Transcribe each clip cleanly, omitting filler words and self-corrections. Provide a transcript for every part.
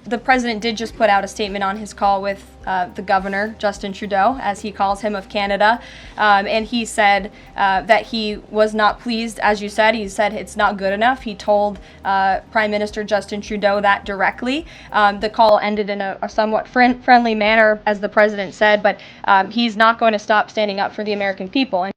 The president did just put out a statement on his call with the governor, Justin Trudeau, as he calls him, of Canada, and he said that he was not pleased, as you said. He said it's not good enough. He told Prime Minister Justin Trudeau that directly. The call ended in a somewhat friendly manner, as the president said, but he's not going to stop standing up for the American people.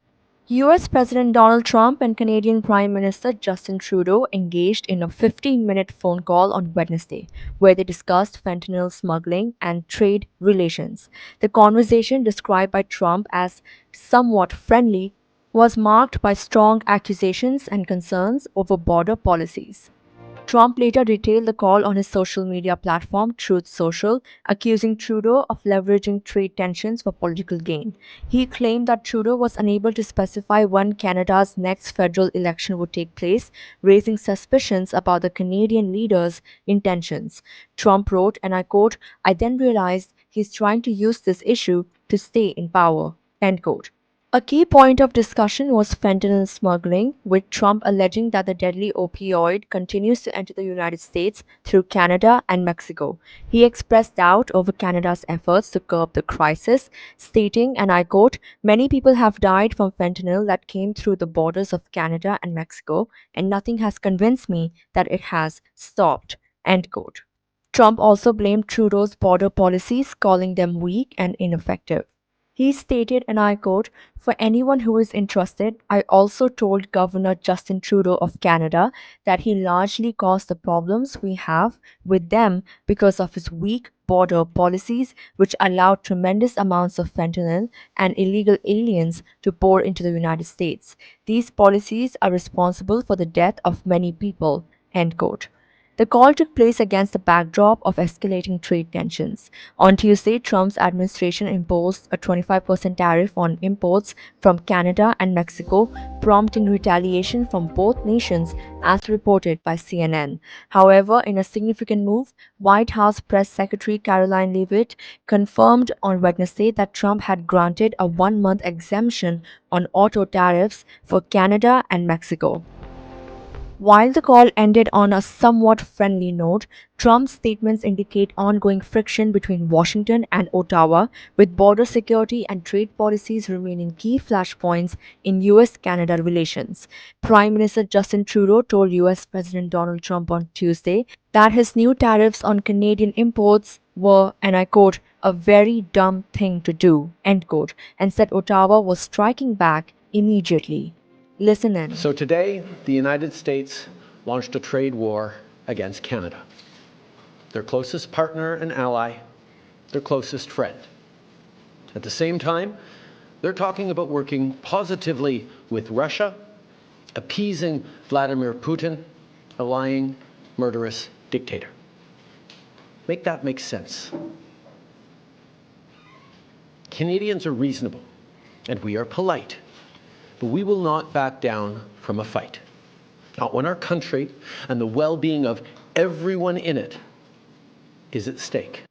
US President Donald Trump and Canadian Prime Minister Justin Trudeau engaged in a 15-minute phone call on Wednesday, where they discussed fentanyl smuggling and trade relations. The conversation, described by Trump as somewhat friendly, was marked by strong accusations and concerns over border policies. Trump later detailed the call on his social media platform, Truth Social, accusing Trudeau of leveraging trade tensions for political gain. He claimed that Trudeau was unable to specify when Canada's next federal election would take place, raising suspicions about the Canadian leader's intentions. Trump wrote, and I quote, "I then realized he's trying to use this issue to stay in power." End quote. A key point of discussion was fentanyl smuggling, with Trump alleging that the deadly opioid continues to enter the United States through Canada and Mexico. He expressed doubt over Canada's efforts to curb the crisis, stating, and I quote, "Many people have died from fentanyl that came through the borders of Canada and Mexico, and nothing has convinced me that it has stopped." End quote. Trump also blamed Trudeau's border policies, calling them weak and ineffective. He stated, and I quote, "For anyone who is interested, I also told Governor Justin Trudeau of Canada that he largely caused the problems we have with them because of his weak border policies, which allowed tremendous amounts of fentanyl and illegal aliens to pour into the United States. These policies are responsible for the death of many people." End quote. The call took place against the backdrop of escalating trade tensions. On Tuesday, Trump's administration imposed a 25% tariff on imports from Canada and Mexico, prompting retaliation from both nations, as reported by CNN. However, in a significant move, White House Press Secretary Caroline Leavitt confirmed on Wednesday that Trump had granted a 1-month exemption on auto tariffs for Canada and Mexico. While the call ended on a somewhat friendly note, Trump's statements indicate ongoing friction between Washington and Ottawa, with border security and trade policies remaining key flashpoints in US Canada relations. Prime Minister Justin Trudeau told US President Donald Trump on Tuesday that his new tariffs on Canadian imports were, and I quote, "a very dumb thing to do," end quote, and said Ottawa was striking back immediately. Listen in. So today, the United States launched a trade war against Canada, their closest partner and ally, their closest friend. At the same time, they're talking about working positively with Russia, appeasing Vladimir Putin, a lying, murderous dictator. Make that make sense. Canadians are reasonable, and we are polite. But we will not back down from a fight. Not when our country and the well-being of everyone in it is at stake.